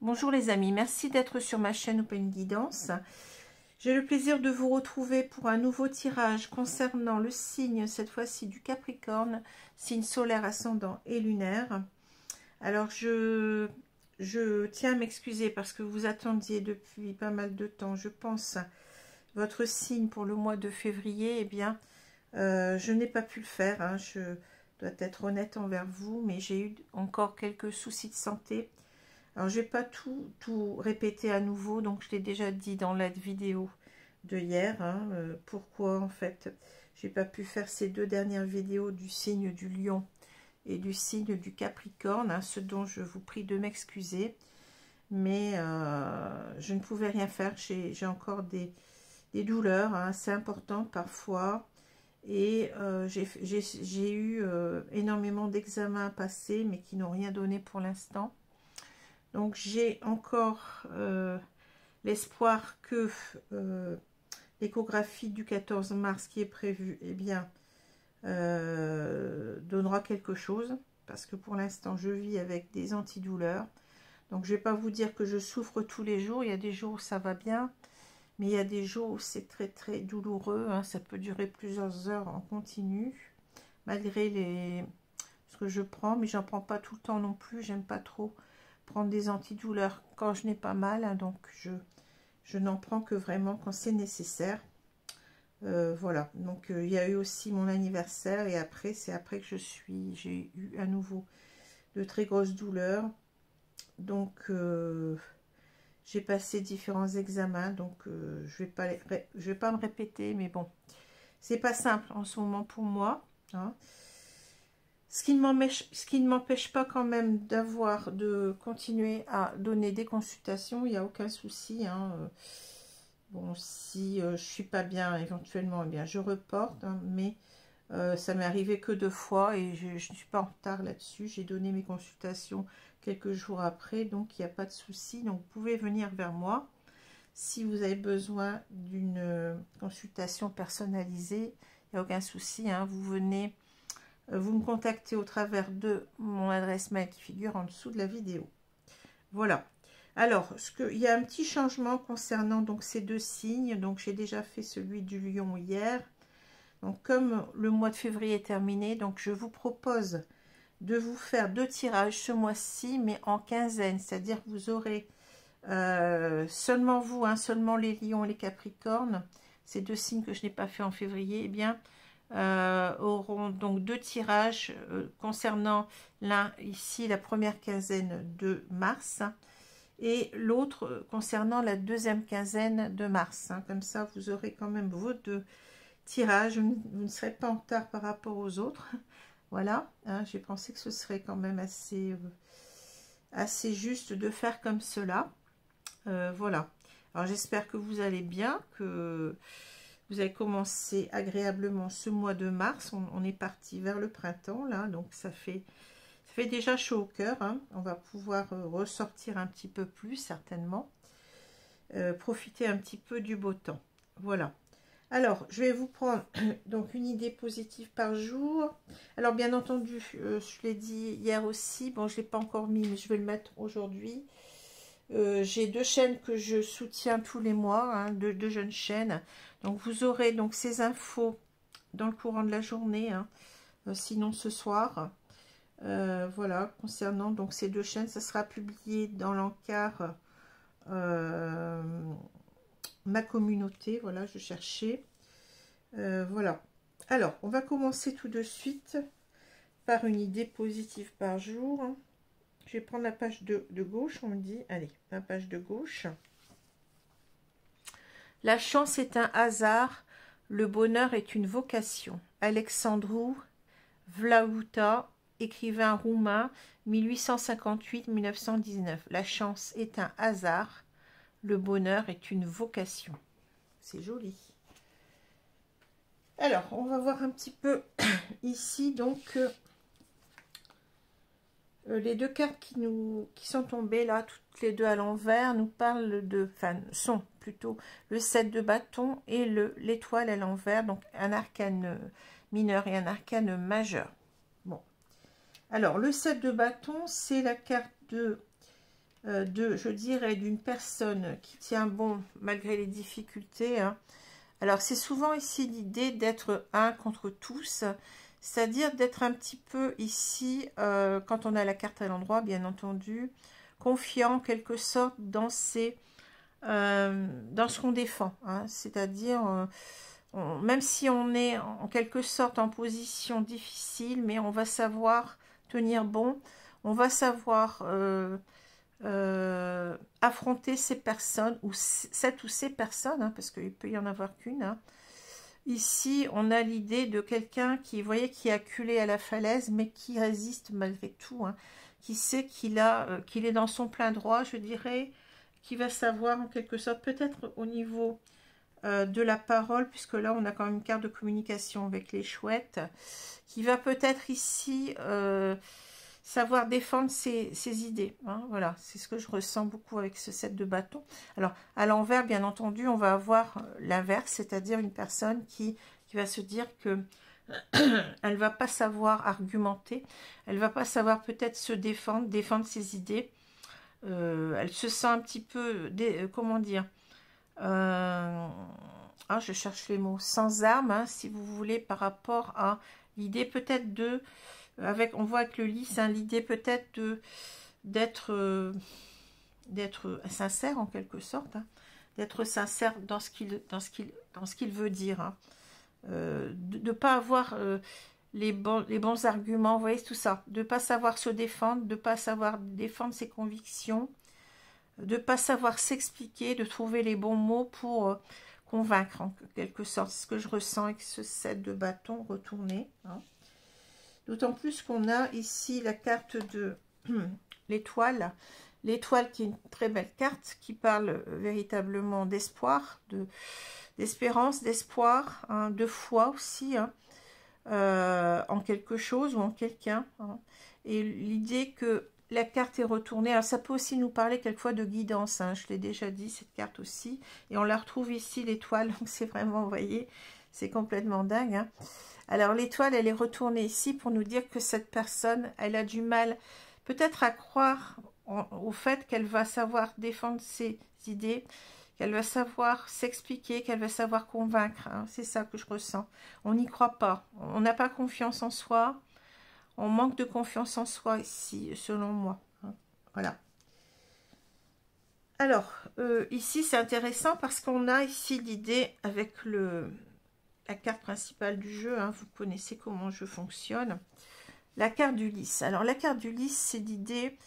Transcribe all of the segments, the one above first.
Bonjour les amis, merci d'être sur ma chaîne Open Guidance. J'ai le plaisir de vous retrouver pour un nouveau tirage concernant le signe, cette fois-ci du Capricorne, signe solaire, ascendant et lunaire. Alors je tiens à m'excuser parce que vous attendiez depuis pas mal de temps, je pense, votre signe pour le mois de février. Eh bien, je n'ai pas pu le faire, hein. Je dois être honnête envers vous, mais j'ai eu encore quelques soucis de santé. Alors, je ne vais pas tout répéter à nouveau, donc je l'ai déjà dit dans la vidéo de hier, hein, pourquoi en fait j'ai pas pu faire ces deux dernières vidéos du signe du Lion et du signe du Capricorne, hein, ce dont je vous prie de m'excuser, mais je ne pouvais rien faire. J'ai encore des douleurs, hein, assez importantes parfois, et j'ai eu énormément d'examens à passer, mais qui n'ont rien donné pour l'instant. Donc j'ai encore l'espoir que l'échographie du 14 mars qui est prévue, eh bien, donnera quelque chose. Parce que pour l'instant, je vis avec des antidouleurs. Donc je ne vais pas vous dire que je souffre tous les jours. Il y a des jours où ça va bien. Mais il y a des jours où c'est très très douloureux, hein. Ça peut durer plusieurs heures en continu. Malgré ce que je prends. Mais j'en prends pas tout le temps non plus. J'aime pas trop prendre des antidouleurs quand je n'ai pas mal, hein, donc je n'en prends que vraiment quand c'est nécessaire. Voilà, donc il y a eu aussi mon anniversaire, et après c'est après que j'ai eu à nouveau de très grosses douleurs. Donc j'ai passé différents examens, donc je vais pas me répéter, mais bon, c'est pas simple en ce moment pour moi, hein. Ce qui ne m'empêche pas quand même de continuer à donner des consultations, il n'y a aucun souci, hein. Bon, si je suis pas bien éventuellement, eh bien je reporte, hein, mais ça m'est arrivé que 2 fois et je ne suis pas en retard là-dessus. J'ai donné mes consultations quelques jours après, donc il n'y a pas de souci. Donc vous pouvez venir vers moi si vous avez besoin d'une consultation personnalisée, il n'y a aucun souci, hein. Vous venez... Vous me contactez au travers de mon adresse mail qui figure en dessous de la vidéo. Voilà. Alors, il y a un petit changement concernant donc ces deux signes. Donc, j'ai déjà fait celui du Lion hier. Donc, comme le mois de février est terminé, donc je vous propose de vous faire 2 tirages ce mois-ci, mais en quinzaine. C'est-à-dire que vous aurez seulement vous, hein, seulement les Lions et les Capricornes, ces deux signes que je n'ai pas fait en février, eh bien, auront donc 2 tirages concernant l'un ici la première quinzaine de mars et l'autre concernant la deuxième quinzaine de mars, hein. Comme ça vous aurez quand même vos 2 tirages, vous ne serez pas en retard par rapport aux autres. Voilà, hein, j'ai pensé que ce serait quand même assez juste de faire comme cela. Voilà, alors j'espère que vous allez bien, que vous avez commencé agréablement ce mois de mars. On est parti vers le printemps, là, donc ça fait déjà chaud au cœur, hein. On va pouvoir ressortir un petit peu plus, certainement. Profiter un petit peu du beau temps. Voilà. Alors, je vais vous prendre donc une idée positive par jour. Alors, bien entendu, je l'ai dit hier aussi. Bon, je ne l'ai pas encore mis, mais je vais le mettre aujourd'hui. J'ai 2 chaînes que je soutiens tous les mois, hein, deux jeunes chaînes. Donc vous aurez donc ces infos dans le courant de la journée, hein, sinon ce soir. Voilà, concernant donc ces 2 chaînes, ça sera publié dans l'encart ma communauté. Voilà, je cherchais. Voilà. Alors, on va commencer tout de suite par une idée positive par jour. Je vais prendre la page de gauche, on me dit. Allez, la page de gauche. La chance est un hasard, le bonheur est une vocation. Alexandru Vlauta, écrivain roumain, 1858-1919. La chance est un hasard, le bonheur est une vocation. C'est joli. Alors, on va voir un petit peu ici, donc, les deux cartes qui sont tombées là, toutes les deux à l'envers, nous parlent de, enfin, sont plutôt le 7 de bâton et l'étoile à l'envers, donc un arcane mineur et un arcane majeur. Bon, alors le 7 de bâton, c'est la carte je dirais, d'une personne qui tient bon malgré les difficultés, hein. Alors c'est souvent ici l'idée d'être un contre tous, c'est-à-dire d'être un petit peu ici, quand on a la carte à l'endroit, bien entendu, confiant en quelque sorte dans ce qu'on défend, hein. C'est-à-dire, même si on est en quelque sorte en position difficile, mais on va savoir tenir bon, on va savoir affronter ces personnes, ou cette ou ces personnes, hein, parce qu'il peut y en avoir qu'une, hein. Ici, on a l'idée de quelqu'un qui, vous voyez, qui est acculé à la falaise, mais qui résiste malgré tout, hein, qui sait qu'il est dans son plein droit, je dirais, qui va savoir en quelque sorte, peut-être au niveau de la parole, puisque là, on a quand même une carte de communication avec les chouettes, qui va peut-être ici savoir défendre ses idées, hein. Voilà, c'est ce que je ressens beaucoup avec ce 7 de bâton. Alors, à l'envers, bien entendu, on va avoir l'inverse, c'est-à-dire une personne qui va se dire que elle va pas savoir argumenter, elle va pas savoir peut-être se défendre ses idées. Elle se sent un petit peu, comment dire, je cherche les mots, sans armes, hein, si vous voulez, par rapport à l'idée peut-être de... on voit avec le lys, hein, l'idée peut-être d'être sincère en quelque sorte, hein, d'être sincère dans ce qu'il veut dire, hein, de ne pas avoir les bons arguments, vous voyez tout ça, de ne pas savoir se défendre, de ne pas savoir défendre ses convictions, de ne pas savoir s'expliquer, de trouver les bons mots pour convaincre en quelque sorte. C'est ce que je ressens avec ce 7 de bâton retourné, hein. D'autant plus qu'on a ici la carte de l'étoile. L'étoile qui est une très belle carte, qui parle véritablement d'espoir, d'espérance, d'espoir, hein, de foi aussi, hein, en quelque chose ou en quelqu'un, hein. Et l'idée que la carte est retournée, alors ça peut aussi nous parler quelquefois de guidance, hein, je l'ai déjà dit, cette carte aussi. Et on la retrouve ici, l'étoile, donc c'est vraiment, vous voyez, c'est complètement dingue, hein. Alors l'étoile, elle est retournée ici pour nous dire que cette personne, elle a du mal peut-être à croire au fait qu'elle va savoir défendre ses idées, qu'elle va savoir s'expliquer, qu'elle va savoir convaincre, hein. C'est ça que je ressens. On n'y croit pas, on n'a pas confiance en soi, on manque de confiance en soi ici, selon moi, hein. Voilà. Alors, ici c'est intéressant parce qu'on a ici l'idée avec la carte principale du jeu, hein, vous connaissez comment je fonctionne. La carte du lys. Alors la carte du lys, c'est l'idée,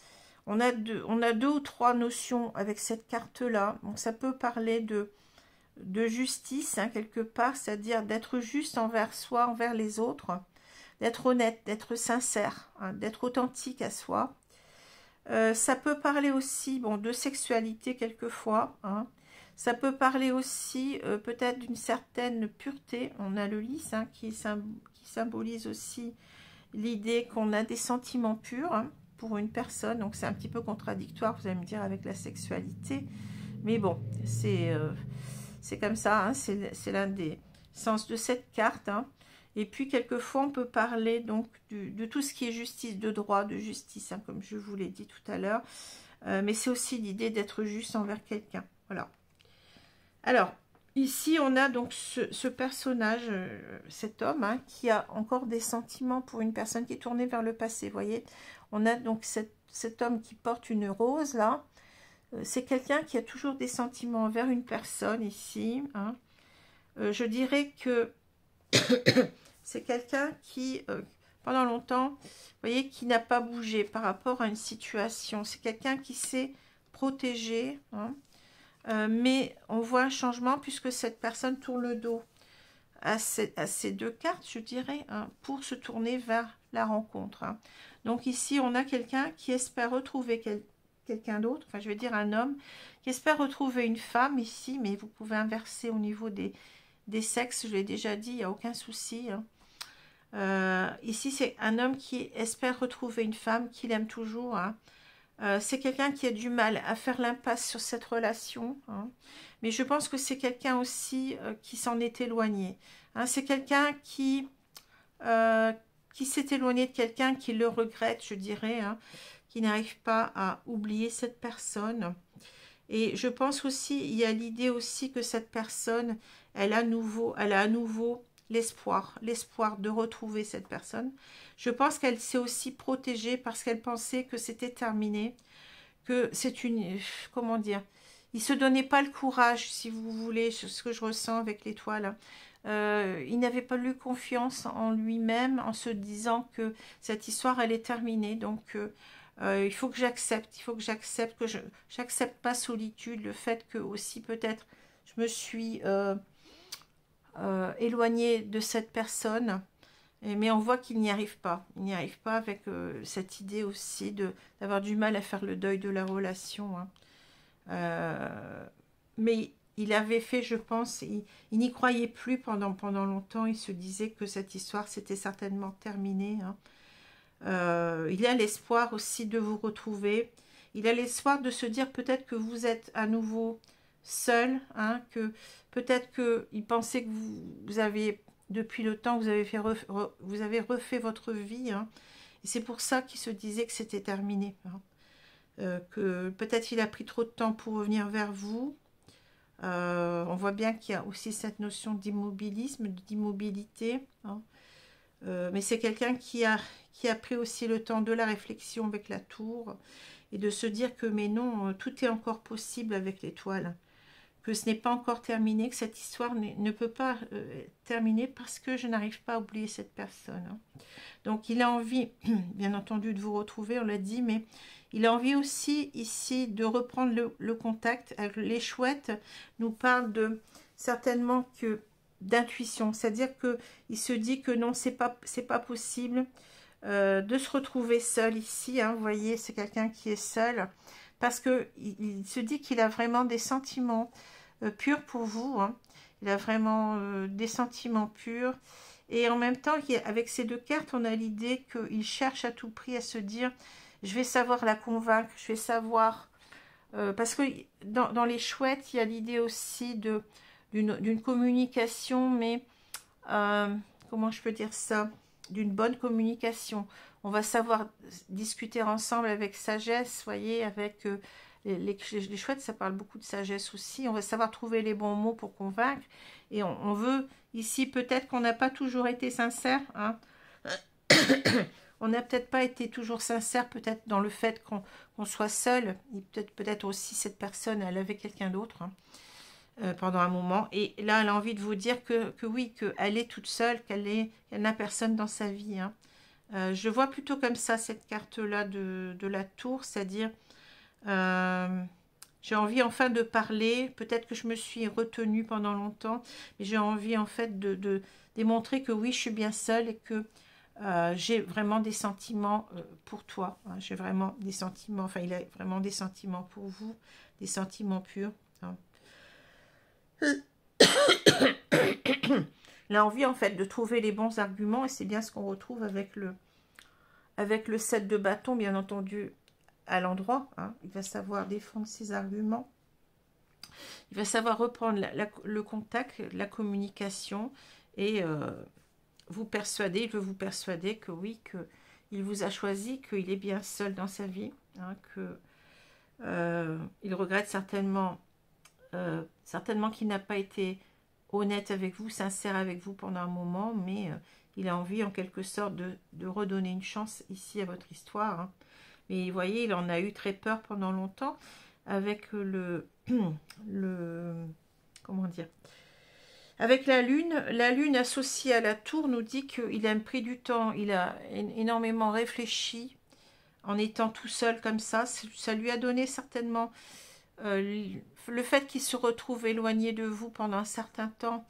on a deux ou trois notions avec cette carte-là. Donc ça peut parler de justice, hein, quelque part, c'est-à-dire d'être juste envers soi, envers les autres, d'être honnête, d'être sincère, hein, d'être authentique à soi. Ça peut parler aussi, bon, de sexualité quelquefois, hein. Ça peut parler aussi peut-être d'une certaine pureté. On a le lys, hein, qui symbolise aussi l'idée qu'on a des sentiments purs, hein, pour une personne. Donc c'est un petit peu contradictoire, vous allez me dire, avec la sexualité. Mais bon, c'est comme ça, hein, c'est l'un des sens de cette carte, hein. Et puis quelquefois on peut parler donc de tout ce qui est justice, de droit, de justice, hein, comme je vous l'ai dit tout à l'heure. Mais c'est aussi l'idée d'être juste envers quelqu'un. Voilà. Alors, ici, on a donc ce personnage, cet homme, hein, qui a encore des sentiments pour une personne qui est tournée vers le passé, vous voyez. On a donc cet homme qui porte une rose, là. C'est quelqu'un qui a toujours des sentiments envers une personne, ici, hein. Je dirais que c'est quelqu'un qui, pendant longtemps, vous voyez, qui n'a pas bougé par rapport à une situation. C'est quelqu'un qui s'est protégé, hein. mais on voit un changement puisque cette personne tourne le dos à ces deux cartes, je dirais, hein, pour se tourner vers la rencontre. Hein. Donc ici, on a quelqu'un qui espère retrouver quelqu'un d'autre, enfin je vais dire un homme, qui espère retrouver une femme ici, mais vous pouvez inverser au niveau des sexes, je l'ai déjà dit, il n'y a aucun souci. Hein. Ici, c'est un homme qui espère retrouver une femme qu'il aime toujours. Hein. C'est quelqu'un qui a du mal à faire l'impasse sur cette relation. Hein. Mais je pense que c'est quelqu'un aussi qui s'en est éloigné. Hein. C'est quelqu'un qui s'est éloigné de quelqu'un qui le regrette, je dirais, hein, qui n'arrive pas à oublier cette personne. Et je pense aussi, il y a l'idée aussi que cette personne, elle a à nouveau l'espoir de retrouver cette personne. Je pense qu'elle s'est aussi protégée parce qu'elle pensait que c'était terminé, que c'est une... Comment dire? Il ne se donnait pas le courage, si vous voulez, ce que je ressens avec l'étoile. Il n'avait pas eu confiance en lui-même en se disant que cette histoire, elle est terminée. Donc, il faut que j'accepte, que j'accepte ma solitude, le fait que aussi peut-être je me suis éloignée de cette personne, mais on voit qu'il n'y arrive pas. Il n'y arrive pas avec cette idée aussi d'avoir du mal à faire le deuil de la relation. Hein. Mais il avait fait, je pense, il n'y croyait plus pendant longtemps. Il se disait que cette histoire, c'était certainement terminé. Hein. Il a l'espoir aussi de vous retrouver. Il a l'espoir de se dire peut-être que vous êtes à nouveau seul, hein, que peut-être qu'il pensait que vous avez, depuis le temps que vous avez, vous avez refait votre vie, hein, et c'est pour ça qu'il se disait que c'était terminé. Hein. Que peut-être il a pris trop de temps pour revenir vers vous. On voit bien qu'il y a aussi cette notion d'immobilisme, d'immobilité. Hein. Mais c'est quelqu'un qui a pris aussi le temps de la réflexion avec la tour et de se dire que mais non, tout est encore possible avec l'étoile. Que ce n'est pas encore terminé, que cette histoire ne peut pas terminer parce que je n'arrive pas à oublier cette personne. Hein. Donc il a envie, bien entendu, de vous retrouver, on l'a dit, mais il a envie aussi ici de reprendre le contact. Les chouettes nous parlent de certainement que d'intuition, c'est-à-dire que il se dit que non, c'est pas possible de se retrouver seul ici. Hein, vous voyez, c'est quelqu'un qui est seul parce que il se dit qu'il a vraiment des sentiments purs pour vous. Hein. Il a vraiment des sentiments purs. Et en même temps, avec ces deux cartes, on a l'idée qu'il cherche à tout prix à se dire je vais savoir la convaincre, je vais savoir... parce que dans les chouettes, il y a l'idée aussi d'une communication, mais comment je peux dire ça? D'une bonne communication. On va savoir discuter ensemble avec sagesse, voyez, avec... les chouettes, ça parle beaucoup de sagesse aussi. On va savoir trouver les bons mots pour convaincre. Et on veut, ici, peut-être qu'on n'a pas toujours été sincère. Hein. On n'a peut-être pas été toujours sincère, peut-être dans le fait qu'on soit seul. Peut-être aussi cette personne, elle avait quelqu'un d'autre hein, pendant un moment. Et là, elle a envie de vous dire que oui, qu'elle est toute seule, qu'elle n'a personne dans sa vie. Hein. Je vois plutôt comme ça, cette carte-là de la tour, c'est-à-dire... j'ai envie enfin de parler, peut-être que je me suis retenue pendant longtemps, mais j'ai envie en fait de démontrer que oui, je suis bien seule et que j'ai vraiment des sentiments pour toi. Hein, j'ai vraiment des sentiments, enfin il a vraiment des sentiments pour vous, des sentiments purs. Hein. Il a envie en fait de trouver les bons arguments et c'est bien ce qu'on retrouve avec le 7 de bâton, bien entendu, à l'endroit. Hein. Il va savoir défendre ses arguments. Il va savoir reprendre le contact, la communication et vous persuader, il veut vous persuader que oui, qu'il vous a choisi, qu'il est bien seul dans sa vie, hein, il regrette certainement qu'il n'a pas été honnête avec vous, sincère avec vous pendant un moment, mais il a envie en quelque sorte de redonner une chance ici à votre histoire. Hein. Mais vous voyez, il en a eu très peur pendant longtemps avec comment dire, avec la lune associée à la tour nous dit qu'il a pris du temps, il a énormément réfléchi en étant tout seul comme ça lui a donné certainement le fait qu'il se retrouve éloigné de vous pendant un certain temps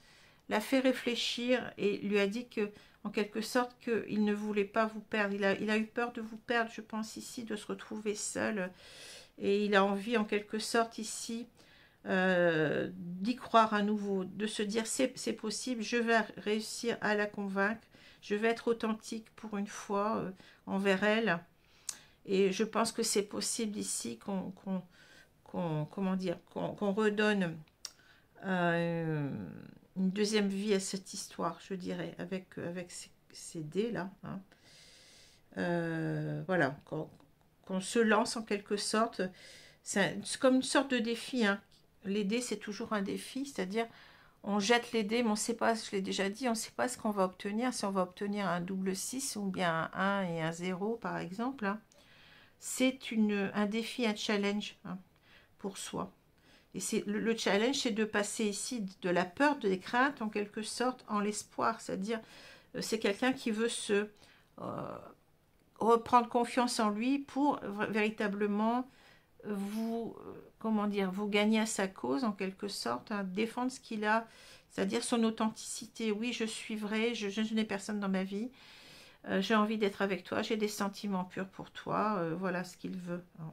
l'a fait réfléchir et lui a dit que, en quelque sorte, qu'il ne voulait pas vous perdre. Il a eu peur de vous perdre, je pense, ici, de se retrouver seul. Et il a envie, en quelque sorte, ici, d'y croire à nouveau, de se dire c'est possible, je vais réussir à la convaincre, je vais être authentique pour une fois envers elle. Et je pense que c'est possible ici comment dire, qu'on redonne une deuxième vie à cette histoire, je dirais, avec ces dés là. Hein. Voilà, qu'on se lance en quelque sorte. C'est comme une sorte de défi. Hein. Les dés, c'est toujours un défi, c'est-à-dire on jette les dés, mais on ne sait pas, je l'ai déjà dit, on ne sait pas ce qu'on va obtenir, si on va obtenir un double 6 ou bien un 1 et un 0 par exemple. Hein. C'est un défi, un challenge hein, pour soi. Et le challenge, c'est de passer ici de la peur, des craintes, en quelque sorte, en l'espoir. C'est-à-dire, c'est quelqu'un qui veut se reprendre confiance en lui pour véritablement vous, comment dire, vous gagner à sa cause, en quelque sorte, hein, défendre ce qu'il a, c'est-à-dire son authenticité. Oui, je suis vrai, je n'ai personne dans ma vie. J'ai envie d'être avec toi, j'ai des sentiments purs pour toi. Voilà ce qu'il veut. Hein.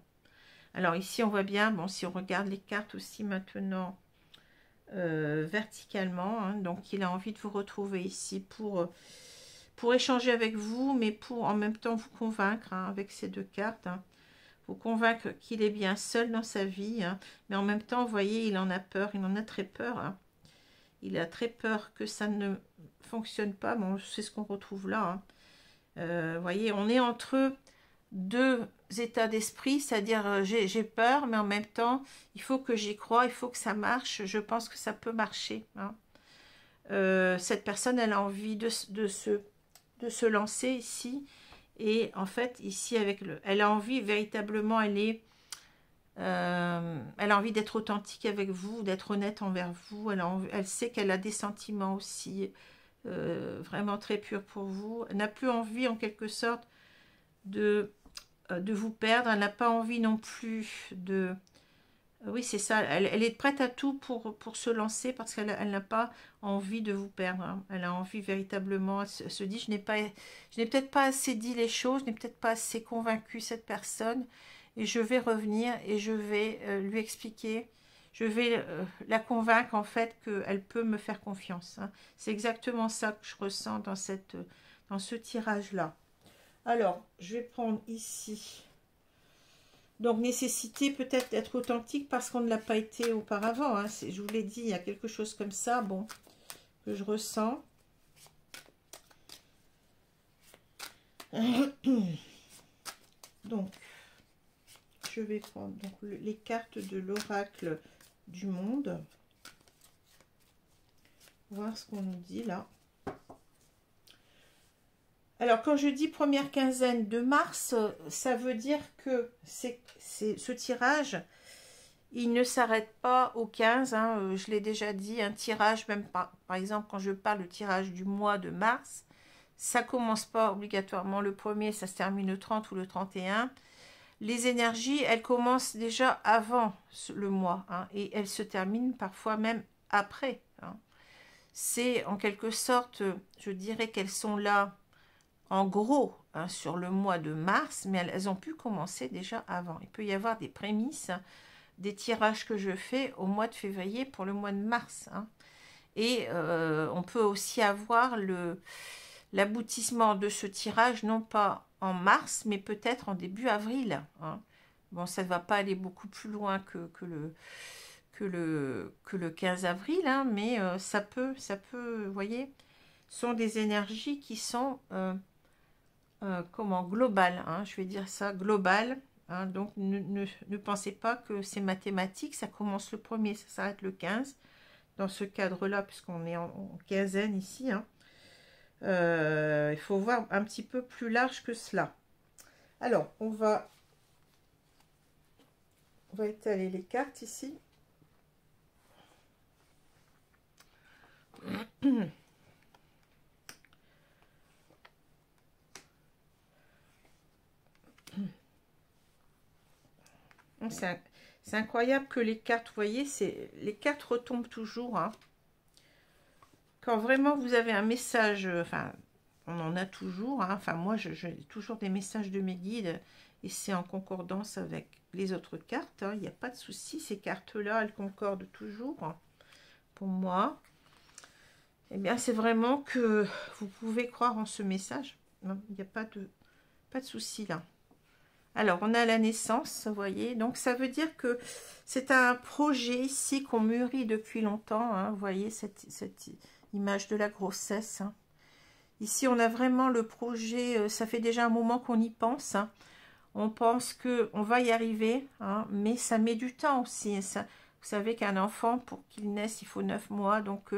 Alors ici, on voit bien, bon, si on regarde les cartes aussi maintenant verticalement, hein, donc il a envie de vous retrouver ici pour échanger avec vous, mais pour en même temps vous convaincre hein, avec ces deux cartes. Hein, vous convaincre qu'il est bien seul dans sa vie, hein, mais en même temps, vous voyez, il en a peur, il en a très peur. Hein. Il a très peur que ça ne fonctionne pas. Bon, c'est ce qu'on retrouve là. Hein. Vous voyez, on est entre deux états d'esprit, c'est-à-dire j'ai peur, mais en même temps, il faut que j'y croie, il faut que ça marche, je pense que ça peut marcher. Hein. Cette personne, elle a envie de se lancer ici, et en fait, ici, elle a envie véritablement, elle a envie d'être authentique avec vous, d'être honnête envers vous, elle sait qu'elle a des sentiments aussi vraiment très purs pour vous, elle n'a plus envie en quelque sorte de vous perdre, elle n'a pas envie non plus de... Oui, c'est ça, elle est prête à tout pour se lancer parce qu'elle n'a pas envie de vous perdre. Hein. Elle a envie véritablement, elle se dit, je n'ai peut-être pas assez dit les choses, je n'ai peut-être pas assez convaincu cette personne et je vais revenir et je vais lui expliquer, je vais la convaincre en fait qu'elle peut me faire confiance. Hein. C'est exactement ça que je ressens dans ce tirage-là. Alors, je vais prendre ici. Donc, nécessité peut-être d'être authentique parce qu'on ne l'a pas été auparavant. Hein. Je vous l'ai dit, il y a quelque chose comme ça, bon, que je ressens. Donc, je vais prendre donc, les cartes de l'oracle du monde. Voir ce qu'on nous dit là. Alors, quand je dis première quinzaine de mars, ça veut dire que ce tirage, il ne s'arrête pas au 15. Hein, je l'ai déjà dit, un tirage, même par exemple, quand je parle de tirage du mois de mars, ça ne commence pas obligatoirement le 1er, ça se termine le 30 ou le 31. Les énergies, elles commencent déjà avant le mois hein, et elles se terminent parfois même après. Hein. C'est en quelque sorte, je dirais qu'elles sont là en gros hein, sur le mois de mars, mais elles ont pu commencer déjà avant. Il peut y avoir des prémices, hein, des tirages que je fais au mois de février pour le mois de mars. Hein. Et on peut aussi avoir l'aboutissement de ce tirage, non pas en mars, mais peut-être en début avril. Hein. Bon, ça ne va pas aller beaucoup plus loin que le 15 avril, hein, mais ça peut, vous voyez, sont des énergies qui sont... global, hein, je vais dire ça, global, hein, donc ne pensez pas que c'est mathématique, ça commence le 1er, ça s'arrête le 15, dans ce cadre-là, puisqu'on est en quinzaine ici, hein, il faut voir un petit peu plus large que cela. Alors, on va étaler les cartes ici. C'est incroyable que les cartes, vous voyez, les cartes retombent toujours. Hein. Quand vraiment vous avez un message, enfin, on en a toujours. Hein, enfin, moi, j'ai toujours des messages de mes guides et c'est en concordance avec les autres cartes. Hein, il n'y a pas de souci, ces cartes-là, elles concordent toujours. Hein, pour moi, eh bien, c'est vraiment que vous pouvez croire en ce message. Il n'y a pas de souci là. Alors, on a la naissance, vous voyez. Donc, ça veut dire que c'est un projet ici qu'on mûrit depuis longtemps. Hein, vous voyez cette image de la grossesse. Hein. Ici, on a vraiment le projet. Ça fait déjà un moment qu'on y pense. Hein. On pense qu'on va y arriver, hein, mais ça met du temps aussi. Ça, vous savez qu'un enfant, pour qu'il naisse, il faut 9 mois. Donc,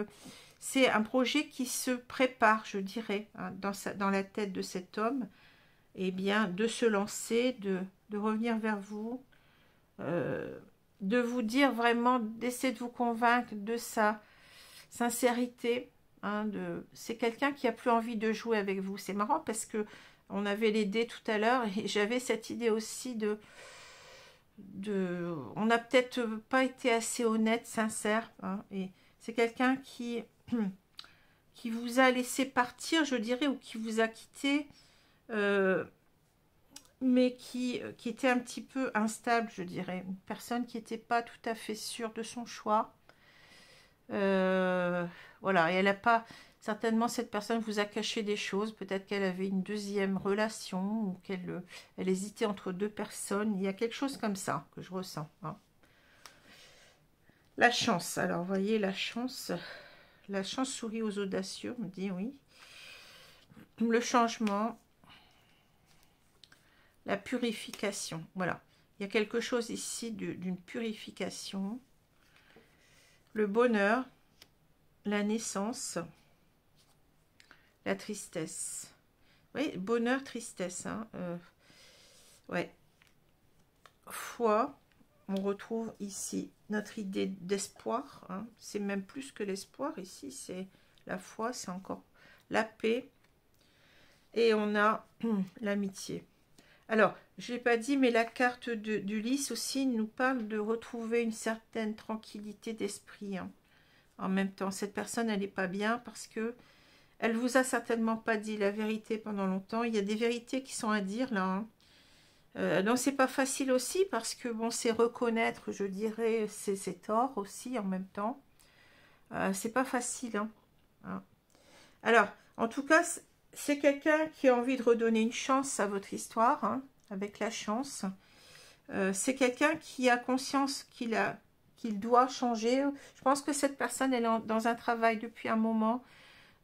c'est un projet qui se prépare, je dirais, hein, dans la tête de cet homme. Eh bien, de se lancer, de revenir vers vous, de vous dire vraiment, d'essayer de vous convaincre de sa sincérité. Hein, c'est quelqu'un qui a plus envie de jouer avec vous. C'est marrant parce que on avait les dés tout à l'heure et j'avais cette idée aussi on n'a peut-être pas été assez honnête, sincère. Hein, et c'est quelqu'un qui vous a laissé partir, je dirais, ou qui vous a quitté. Mais qui était un petit peu instable, je dirais. Une personne qui n'était pas tout à fait sûre de son choix. Voilà, et elle n'a pas... Certainement, cette personne vous a caché des choses. Peut-être qu'elle avait une deuxième relation ou qu'elle hésitait entre deux personnes. Il y a quelque chose comme ça que je ressens. Hein. La chance. Alors, vous voyez, la chance sourit aux audacieux, on me dit oui. Le changement... La purification, voilà. Il y a quelque chose ici d'une purification. Le bonheur, la naissance, la tristesse. Oui, bonheur, tristesse. Hein, ouais. Foi, on retrouve ici notre idée d'espoir. Hein. C'est même plus que l'espoir ici, c'est la foi, c'est encore la paix. Et on a l'amitié. Alors, je ne l'ai pas dit, mais la carte du lys aussi nous parle de retrouver une certaine tranquillité d'esprit. Hein. En même temps, cette personne, elle n'est pas bien parce que elle vous a certainement pas dit la vérité pendant longtemps. Il y a des vérités qui sont à dire là. Hein. Donc, c'est pas facile aussi parce que, bon, c'est reconnaître, je dirais, ses torts aussi en même temps. C'est pas facile. Hein. Hein. Alors, en tout cas... C'est quelqu'un qui a envie de redonner une chance à votre histoire, hein, avec la chance. C'est quelqu'un qui a conscience qu'il doit changer. Je pense que cette personne elle est dans un travail depuis un moment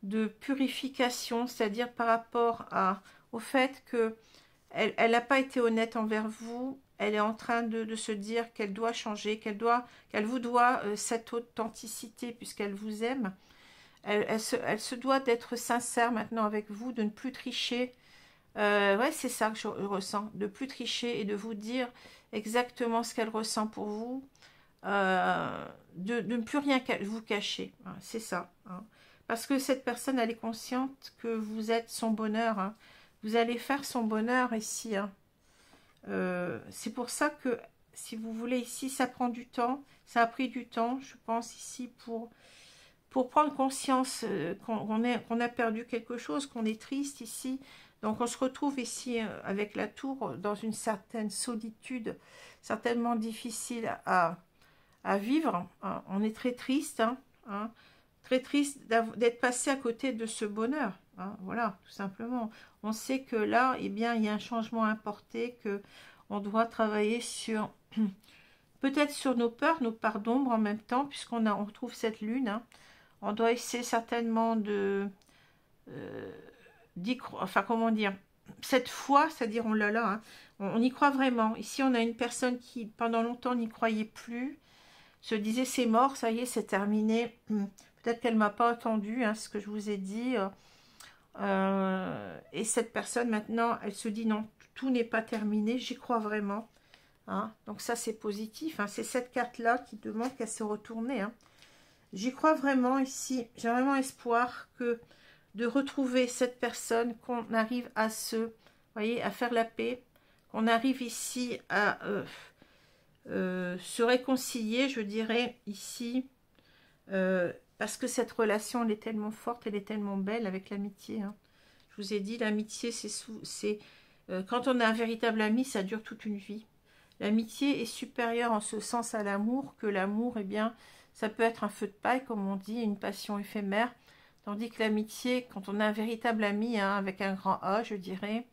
de purification, c'est-à-dire par rapport au fait qu'elle n'a pas été honnête envers vous. Elle est en train de se dire qu'elle doit changer, qu'elle vous doit cette authenticité puisqu'elle vous aime. Elle se doit d'être sincère maintenant avec vous, de ne plus tricher. Ouais, c'est ça que je ressens, de plus tricher et de vous dire exactement ce qu'elle ressent pour vous, de ne plus rien vous cacher. Hein, c'est ça. Hein. Parce que cette personne, elle est consciente que vous êtes son bonheur. Hein. Vous allez faire son bonheur ici. Hein. C'est pour ça que, si vous voulez, ici, ça prend du temps. Ça a pris du temps, je pense, ici, pour prendre conscience qu'on a perdu quelque chose, qu'on est triste ici. Donc on se retrouve ici avec la tour dans une certaine solitude, certainement difficile à vivre. Hein. On est très triste, hein, très triste d'être passé à côté de ce bonheur. Hein, voilà, tout simplement. On sait que là, eh bien, il y a un changement importé, qu'on doit travailler sur... peut-être sur nos peurs, nos parts d'ombre en même temps, puisqu'on retrouve cette lune, hein. On doit essayer certainement enfin, comment dire, cette foi, c'est-à-dire, on l'a là, hein, on y croit vraiment. Ici, on a une personne qui, pendant longtemps, n'y croyait plus, se disait, c'est mort, ça y est, c'est terminé. Peut-être qu'elle ne m'a pas entendu, hein, ce que je vous ai dit. Et cette personne, maintenant, elle se dit, non, tout n'est pas terminé, j'y crois vraiment. Hein. Donc ça, c'est positif. Hein. C'est cette carte-là qui demande qu'elle se retourne. Hein. J'y crois vraiment ici. J'ai vraiment espoir de retrouver cette personne, qu'on arrive voyez, à faire la paix, qu'on arrive ici à se réconcilier, je dirais, ici, parce que cette relation, elle est tellement forte, elle est tellement belle avec l'amitié. Hein. Je vous ai dit, l'amitié, c'est quand on a un véritable ami, ça dure toute une vie. L'amitié est supérieure en ce sens à l'amour, que l'amour, eh bien, ça peut être un feu de paille, comme on dit, une passion éphémère, tandis que l'amitié, quand on a un véritable ami, hein, avec un grand A, je dirais,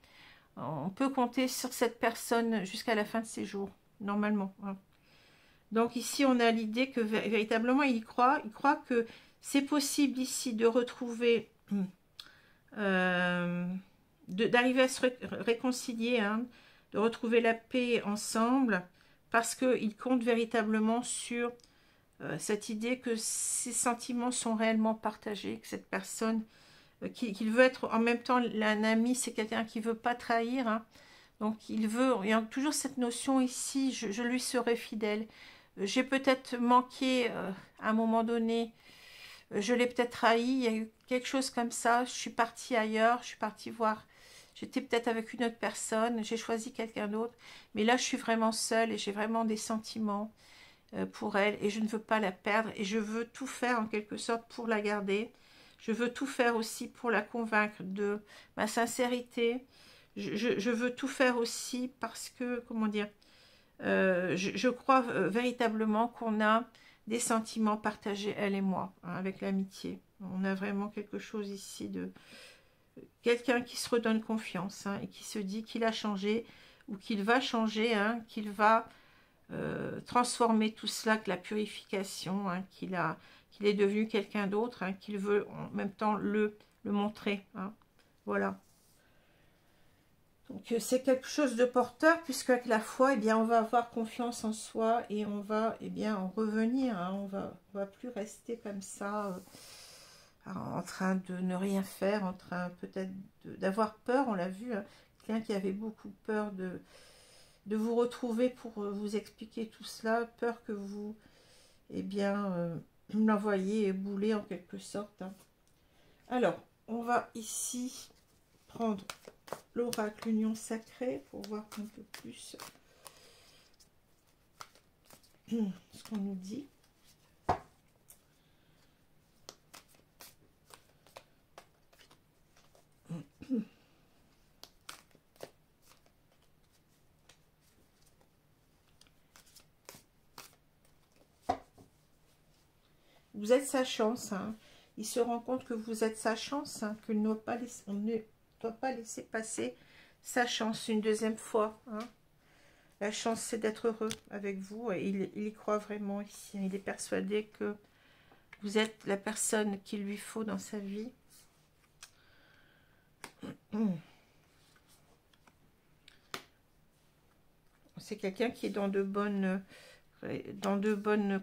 on peut compter sur cette personne jusqu'à la fin de ses jours, normalement. Hein. Donc ici, on a l'idée que véritablement, il croit que c'est possible ici de retrouver, d'arriver à se réconcilier, hein, de retrouver la paix ensemble, parce qu'il compte véritablement sur cette idée que ses sentiments sont réellement partagés, que cette personne, qu'il veut être en même temps un ami, c'est quelqu'un qui ne veut pas trahir, hein. Donc il y a toujours cette notion ici, je lui serai fidèle. J'ai peut-être manqué à un moment donné, je l'ai peut-être trahi, il y a eu quelque chose comme ça, je suis partie ailleurs, je suis partie voir, j'étais peut-être avec une autre personne, j'ai choisi quelqu'un d'autre, mais là je suis vraiment seule et j'ai vraiment des sentiments pour elle et je ne veux pas la perdre et je veux tout faire en quelque sorte pour la garder. Je veux tout faire aussi pour la convaincre de ma sincérité. Je veux tout faire aussi parce que, comment dire, je crois véritablement qu'on a des sentiments partagés, elle et moi, hein, avec l'amitié. On a vraiment quelque chose ici de quelqu'un qui se redonne confiance, hein, et qui se dit qu'il a changé ou qu'il va changer, hein, qu'il va transformer tout cela, que la purification, hein, qu'il est devenu quelqu'un d'autre, hein, qu'il veut en même temps le montrer. Hein. Voilà. Donc c'est quelque chose de porteur, puisque avec la foi, eh bien, on va avoir confiance en soi et on va, eh bien, en revenir. Hein. On va plus rester comme ça, en train de ne rien faire, en train peut-être d'avoir peur. On l'a vu, hein, quelqu'un qui avait beaucoup peur de vous retrouver pour vous expliquer tout cela, peur que vous, eh bien, l'envoyiez bouler en quelque sorte. Hein. Alors, on va ici prendre l'oracle Union Sacrée pour voir un peu plus ce qu'on nous dit. Vous êtes sa chance. Hein. Il se rend compte que vous êtes sa chance, hein, qu'on ne doit pas laisser passer sa chance une deuxième fois. Hein. La chance, c'est d'être heureux avec vous. Et il y croit vraiment ici. Hein. Il est persuadé que vous êtes la personne qu'il lui faut dans sa vie. C'est quelqu'un qui est dans de bonnes,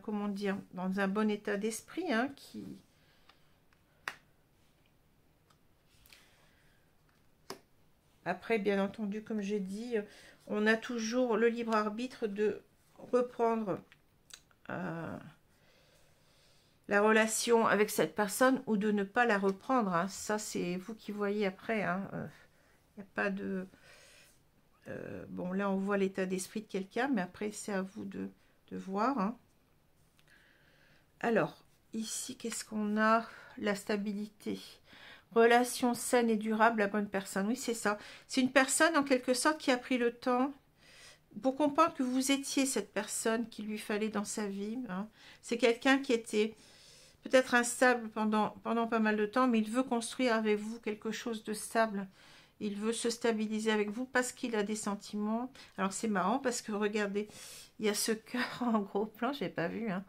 comment dire, dans un bon état d'esprit, hein, qui... Après, bien entendu, comme j'ai dit, on a toujours le libre arbitre de reprendre la relation avec cette personne ou de ne pas la reprendre. Hein. Ça, c'est vous qui voyez après. Hein. Il n'y a pas de... bon, là, on voit l'état d'esprit de quelqu'un, mais après, c'est à vous de voir. Hein. Alors, ici, qu'est-ce qu'on a? La stabilité. Relation saine et durable, la bonne personne. Oui, c'est ça. C'est une personne, en quelque sorte, qui a pris le temps pour comprendre que vous étiez cette personne qu'il lui fallait dans sa vie. Hein. C'est quelqu'un qui était peut-être instable pendant pas mal de temps, mais il veut construire avec vous quelque chose de stable. Il veut se stabiliser avec vous parce qu'il a des sentiments. Alors, c'est marrant parce que, regardez, il y a ce cœur en gros plan, je n'ai pas vu, hein.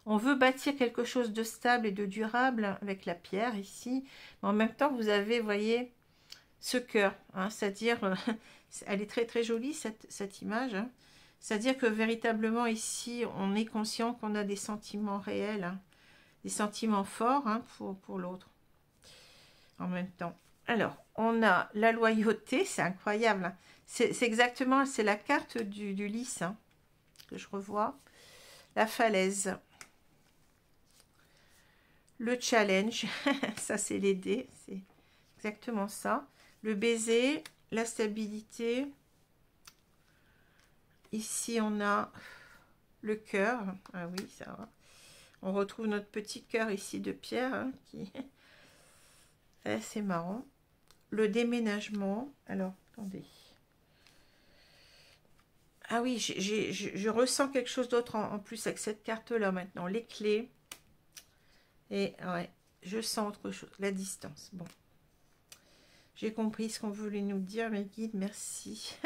On veut bâtir quelque chose de stable et de durable avec la pierre ici. Mais en même temps, vous avez, vous voyez, ce cœur. Hein, c'est-à-dire, elle est très très jolie cette image. Hein, c'est-à-dire que véritablement ici, on est conscient qu'on a des sentiments réels. Hein, des sentiments forts, hein, pour l'autre. En même temps. Alors, on a la loyauté. C'est incroyable. Hein. C'est exactement, c'est la carte du lys, hein, que je revois. La falaise. Le challenge, ça c'est les dés, c'est exactement ça. Le baiser, la stabilité. Ici on a le cœur. Ah oui, ça va. On retrouve notre petit cœur ici de pierre, hein, qui est assez marrant. Le déménagement. Alors, attendez. Ah oui, je ressens quelque chose d'autre en plus avec cette carte-là maintenant. Les clés. Et ouais, je sens autre chose. La distance. Bon. J'ai compris ce qu'on voulait nous dire, mes guides. Merci.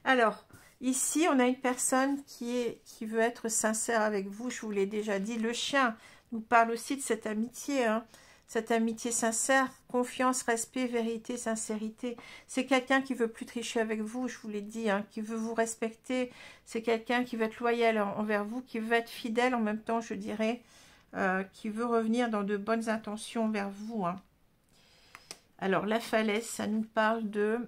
Alors, ici, on a une personne qui veut être sincère avec vous. Je vous l'ai déjà dit. Le chien nous parle aussi de cette amitié, hein. Cette amitié sincère, confiance, respect, vérité, sincérité. C'est quelqu'un qui veut plus tricher avec vous, je vous l'ai dit, hein, qui veut vous respecter. C'est quelqu'un qui veut être loyal envers vous, qui veut être fidèle en même temps, je dirais, qui veut revenir dans de bonnes intentions vers vous, hein. Alors, la falaise, ça nous parle de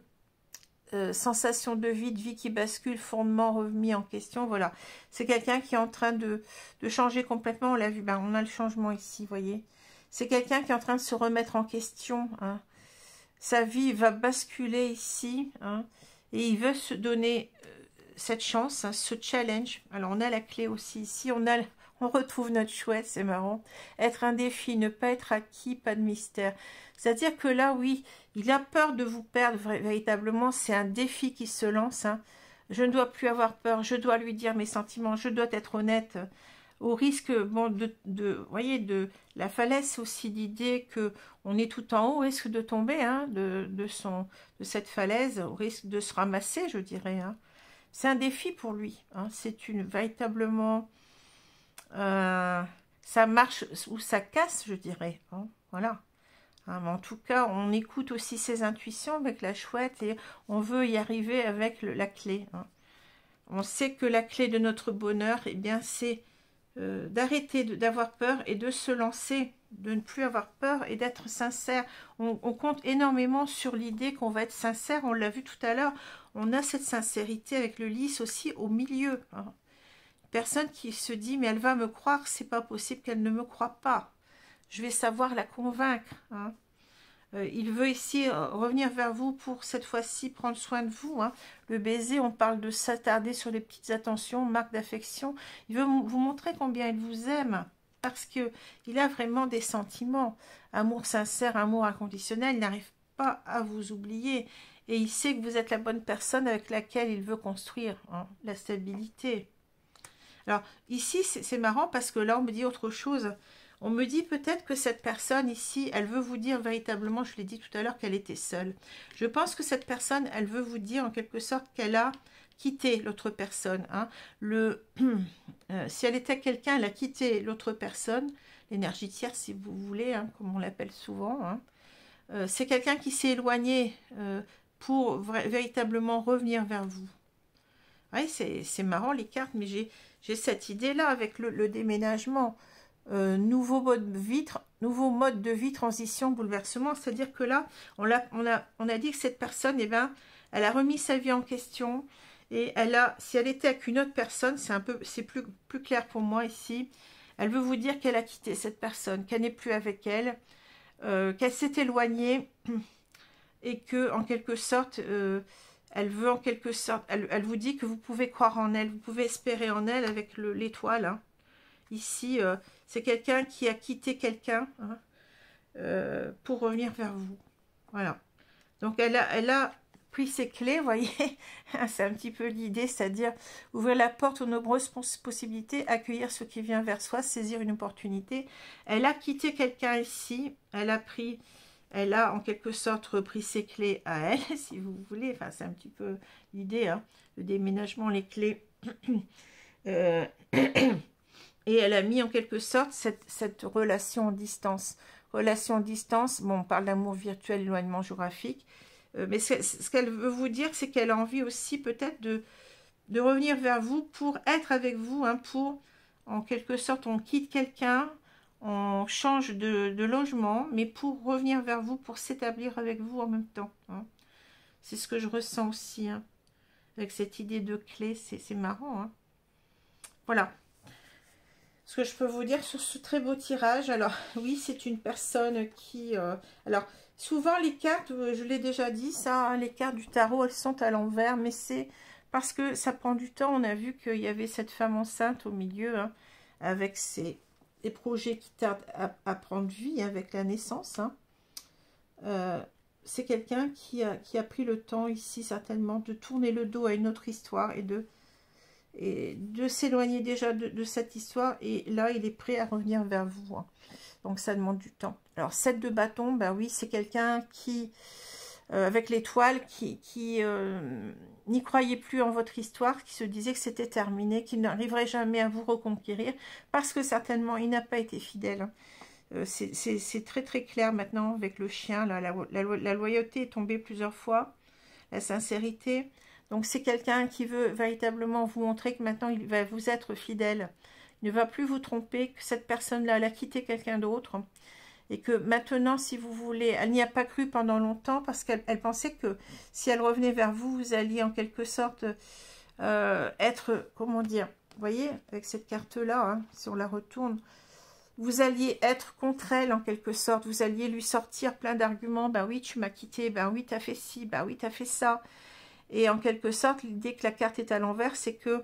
sensation de vide, vie qui bascule, fondement remis en question. Voilà, c'est quelqu'un qui est en train de changer complètement. On l'a vu, ben, on a le changement ici, vous voyez. C'est quelqu'un qui est en train de se remettre en question, hein. Sa vie va basculer ici, hein, et il veut se donner cette chance, hein, ce challenge. Alors, on a la clé aussi ici. On retrouve notre chouette, c'est marrant. Être un défi, ne pas être acquis, pas de mystère. C'est-à-dire que là, oui, il a peur de vous perdre véritablement. C'est un défi qui se lance, hein. Je ne dois plus avoir peur. Je dois lui dire mes sentiments. Je dois être honnête. Au risque, bon, voyez, de la falaise, c'est aussi l'idée que on est tout en haut, au risque de tomber, hein, de cette falaise, au risque de se ramasser, je dirais, hein. C'est un défi pour lui, hein. C'est véritablement, ça marche ou ça casse, je dirais, hein. Voilà. Hein, mais en tout cas, on écoute aussi ses intuitions avec la chouette et on veut y arriver avec la clé, hein. On sait que la clé de notre bonheur, eh bien, c'est d'arrêter d'avoir peur et de se lancer, de ne plus avoir peur et d'être sincère. On compte énormément sur l'idée qu'on va être sincère. On l'a vu tout à l'heure, on a cette sincérité avec le lys aussi au milieu, hein. Personne qui se dit mais elle va me croire, c'est pas possible qu'elle ne me croie pas. Je vais savoir la convaincre, hein. Il veut ici revenir vers vous pour cette fois-ci prendre soin de vous, hein. Le baiser, on parle de s'attarder sur les petites attentions, marques d'affection. Il veut vous montrer combien il vous aime parce qu'il a vraiment des sentiments. Amour sincère, amour inconditionnel, il n'arrive pas à vous oublier. Et il sait que vous êtes la bonne personne avec laquelle il veut construire, hein, la stabilité. Alors ici, c'est marrant parce que là, on me dit autre chose. On me dit peut-être que cette personne ici, elle veut vous dire véritablement, je l'ai dit tout à l'heure, qu'elle était seule. Je pense que cette personne, elle veut vous dire en quelque sorte qu'elle a quitté l'autre personne, hein. Si elle était quelqu'un, elle a quitté l'autre personne, l'énergie tierce si vous voulez, hein, comme on l'appelle souvent, hein. C'est quelqu'un qui s'est éloigné pour véritablement revenir vers vous. Oui, c'est marrant les cartes, mais j'ai cette idée-là avec le déménagement. Nouveau mode de vie, transition, bouleversement. C'est-à-dire que là, on a dit que cette personne, eh ben, elle a remis sa vie en question et si elle était avec une autre personne, c'est plus clair pour moi ici. Elle veut vous dire qu'elle a quitté cette personne, qu'elle n'est plus avec elle, qu'elle s'est éloignée et que en quelque sorte, elle veut en quelque sorte, elle vous dit que vous pouvez croire en elle, vous pouvez espérer en elle avec l'étoile, hein. Ici, c'est quelqu'un qui a quitté quelqu'un, hein, pour revenir vers vous. Voilà. Donc, elle a pris ses clés, vous voyez. C'est un petit peu l'idée, c'est-à-dire ouvrir la porte aux nombreuses possibilités, accueillir ce qui vient vers soi, saisir une opportunité. Elle a quitté quelqu'un ici. Elle a en quelque sorte repris ses clés à elle, si vous voulez. Enfin, c'est un petit peu l'idée, hein. Le déménagement, les clés. Et elle a mis en quelque sorte cette relation en distance. Relation en distance, bon, on parle d'amour virtuel, éloignement géographique. Mais ce qu'elle veut vous dire, c'est qu'elle a envie aussi peut-être de revenir vers vous pour être avec vous, hein, pour, en quelque sorte, on quitte quelqu'un, on change de logement, mais pour revenir vers vous, pour s'établir avec vous en même temps, hein. C'est ce que je ressens aussi, hein, avec cette idée de clé, c'est marrant, hein. Voilà. Ce que je peux vous dire sur ce très beau tirage. Alors, oui, c'est une personne qui... alors, souvent, les cartes, je l'ai déjà dit, ça, hein, les cartes du tarot, elles sont à l'envers, mais c'est parce que ça prend du temps. On a vu qu'il y avait cette femme enceinte au milieu, hein, avec des projets qui tardent à prendre vie avec la naissance. Hein. C'est quelqu'un qui a pris le temps ici, certainement, de tourner le dos à une autre histoire et de s'éloigner déjà de cette histoire. Et là, il est prêt à revenir vers vous. Hein. Donc, ça demande du temps. Alors, 7 de bâton, ben oui, c'est quelqu'un qui... avec l'étoile, qui n'y croyait plus en votre histoire, qui se disait que c'était terminé, qu'il n'arriverait jamais à vous reconquérir, parce que certainement, il n'a pas été fidèle. C'est très très clair maintenant avec le chien, là, la loyauté est tombée plusieurs fois, la sincérité. Donc c'est quelqu'un qui veut véritablement vous montrer que maintenant, il va vous être fidèle. Il ne va plus vous tromper, que cette personne-là, elle a quitté quelqu'un d'autre. Et que maintenant, si vous voulez, elle n'y a pas cru pendant longtemps parce qu'elle pensait que si elle revenait vers vous, vous alliez en quelque sorte être, comment dire, vous voyez, avec cette carte-là, hein, si on la retourne, vous alliez être contre elle en quelque sorte, vous alliez lui sortir plein d'arguments, ben oui, tu m'as quitté, ben oui, t'as fait ci, ben oui, t'as fait ça. Et en quelque sorte, l'idée que la carte est à l'envers, c'est que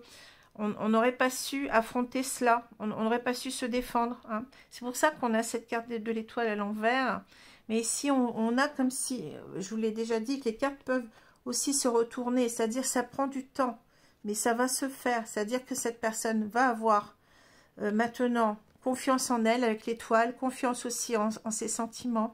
on n'aurait pas su affronter cela, on n'aurait pas su se défendre. Hein. C'est pour ça qu'on a cette carte de l'étoile à l'envers. Mais ici, on a comme si, je vous l'ai déjà dit, que les cartes peuvent aussi se retourner. C'est-à-dire ça prend du temps, mais ça va se faire. C'est-à-dire que cette personne va avoir maintenant confiance en elle avec l'étoile, confiance aussi en ses sentiments.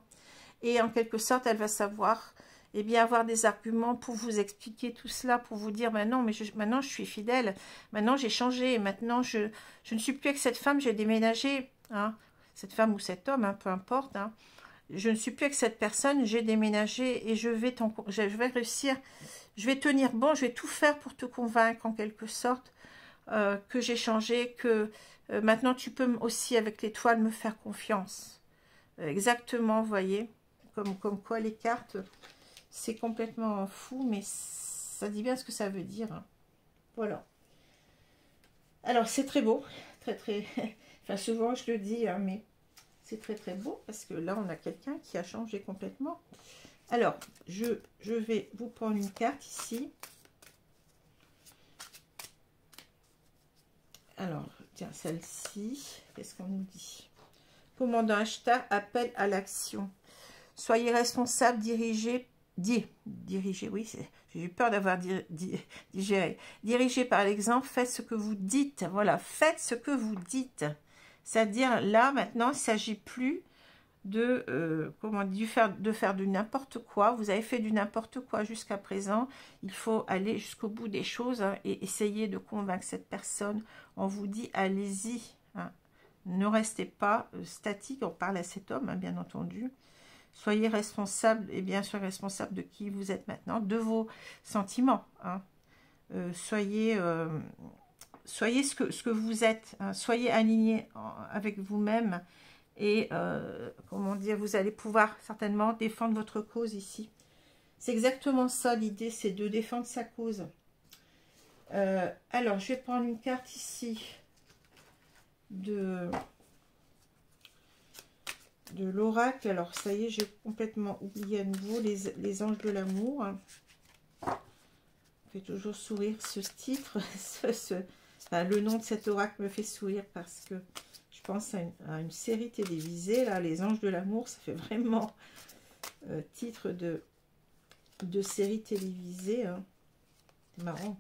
Et en quelque sorte, elle va savoir... eh bien, avoir des arguments pour vous expliquer tout cela, pour vous dire, ben non, mais maintenant je suis fidèle, maintenant j'ai changé, maintenant je ne suis plus avec cette femme, j'ai déménagé, hein, cette femme ou cet homme, hein, peu importe, hein, je ne suis plus avec cette personne, j'ai déménagé et je vais réussir, je vais tenir bon, je vais tout faire pour te convaincre en quelque sorte que j'ai changé, que maintenant tu peux aussi avec l'étoile me faire confiance. Exactement, vous voyez, comme quoi les cartes... C'est complètement fou, mais ça dit bien ce que ça veut dire. Hein. Voilà. Alors, c'est très beau. Très, très... Enfin, souvent, je le dis, hein, mais c'est très, très beau. Parce que là, on a quelqu'un qui a changé complètement. Alors, je vais vous prendre une carte ici. Alors, tiens, celle-ci. Qu'est-ce qu'on nous dit? Commandant Ashtar, appel à l'action. Soyez responsable, dirigé, oui, j'ai eu peur d'avoir digéré. Dirigé par l'exemple, faites ce que vous dites. Voilà, faites ce que vous dites. C'est-à-dire, là, maintenant, il ne s'agit plus de, de faire du n'importe quoi. Vous avez fait du n'importe quoi jusqu'à présent. Il faut aller jusqu'au bout des choses, hein, et essayer de convaincre cette personne. On vous dit, allez-y. Hein. Ne restez pas statique. On parle à cet homme, hein, bien entendu. Soyez responsable, et bien sûr responsable de qui vous êtes maintenant, de vos sentiments. Hein. Soyez ce que vous êtes. Hein. Soyez aligné avec vous-même. Et, comment dire, vous allez pouvoir certainement défendre votre cause ici. C'est exactement ça l'idée, c'est de défendre sa cause. Alors, je vais prendre une carte ici de l'oracle. Alors ça y est, j'ai complètement oublié à nouveau les anges de l'amour. Fait toujours sourire ce titre. Enfin, le nom de cet oracle me fait sourire parce que je pense à une série télévisée là, les anges de l'amour. Ça fait vraiment titre de série télévisée. Hein. C'est marrant.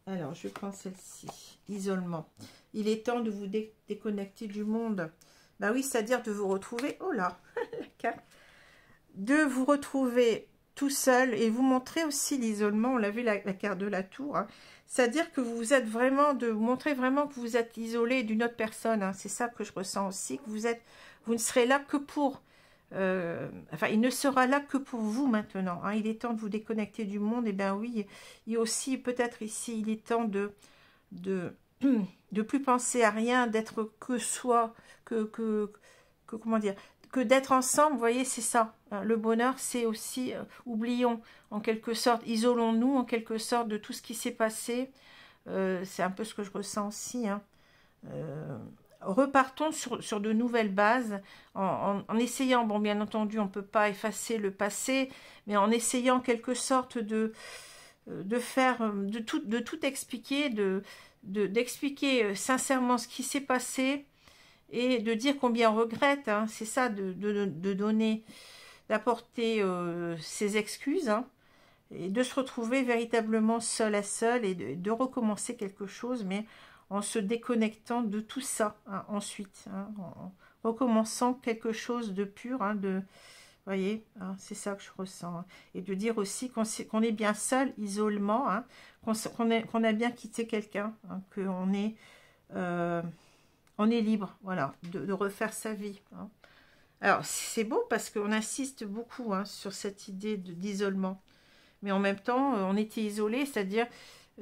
Alors je vais prendre celle-ci. Isolement. Il est temps de vous déconnecter du monde. Ben oui, c'est-à-dire de vous retrouver, oh là, de vous retrouver tout seul et vous montrer aussi l'isolement. On l'a vu, la carte de la tour. Hein. C'est-à-dire que vous êtes vraiment, de montrer vraiment que vous êtes isolé d'une autre personne. Hein. C'est ça que je ressens aussi, que vous ne serez là que pour, enfin, il ne sera là que pour vous maintenant. Hein. Il est temps de vous déconnecter du monde. Et bien oui, il y a aussi peut-être ici, il est temps de plus penser à rien, d'être que soi, comment dire, que d'être ensemble, vous voyez, c'est ça. Le bonheur, c'est aussi, oublions, en quelque sorte, isolons-nous, en quelque sorte, de tout ce qui s'est passé. C'est un peu ce que je ressens aussi. Hein. Repartons sur de nouvelles bases, en essayant, bon, bien entendu, on ne peut pas effacer le passé, mais en essayant, en quelque sorte, de tout expliquer, d'expliquer sincèrement ce qui s'est passé et de dire combien on regrette, hein. C'est ça, de donner, d'apporter ses excuses, hein, et de se retrouver véritablement seul à seul et de recommencer quelque chose, mais en se déconnectant de tout ça, hein, ensuite, hein, en recommençant quelque chose de pur, hein, vous voyez, hein, c'est ça que je ressens, hein. Et de dire aussi qu'on est bien seul, isolement, hein, qu'on a bien quitté quelqu'un, hein, qu'on est, on est libre, voilà, de refaire sa vie, hein. Alors, c'est beau parce qu'on insiste beaucoup, hein, sur cette idée d'isolement. Mais en même temps, on était isolés, c'est-à-dire,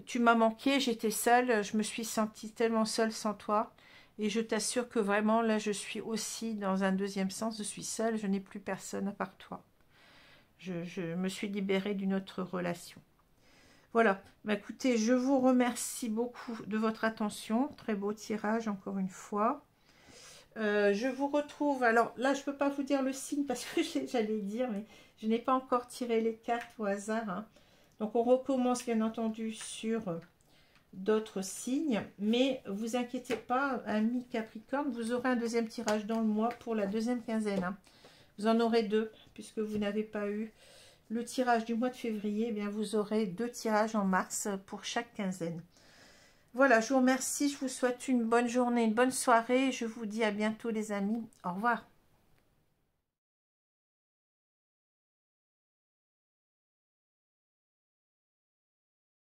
tu m'as manqué, j'étais seule, je me suis sentie tellement seule sans toi. Et je t'assure que vraiment, là, je suis aussi dans un deuxième sens, je suis seule, je n'ai plus personne à part toi. Je me suis libérée d'une autre relation. Voilà, bah, écoutez, je vous remercie beaucoup de votre attention. Très beau tirage, encore une fois. Je vous retrouve, alors là, je ne peux pas vous dire le signe parce que j'allais dire, mais je n'ai pas encore tiré les cartes au hasard, hein. Donc, on recommence, bien entendu, sur d'autres signes, mais vous inquiétez pas, amis Capricorne, vous aurez un deuxième tirage dans le mois pour la deuxième quinzaine, hein. Vous en aurez deux, puisque vous n'avez pas eu le tirage du mois de février, eh bien vous aurez 2 tirages en mars pour chaque quinzaine. Voilà, je vous remercie, je vous souhaite une bonne journée, une bonne soirée, je vous dis à bientôt les amis, au revoir.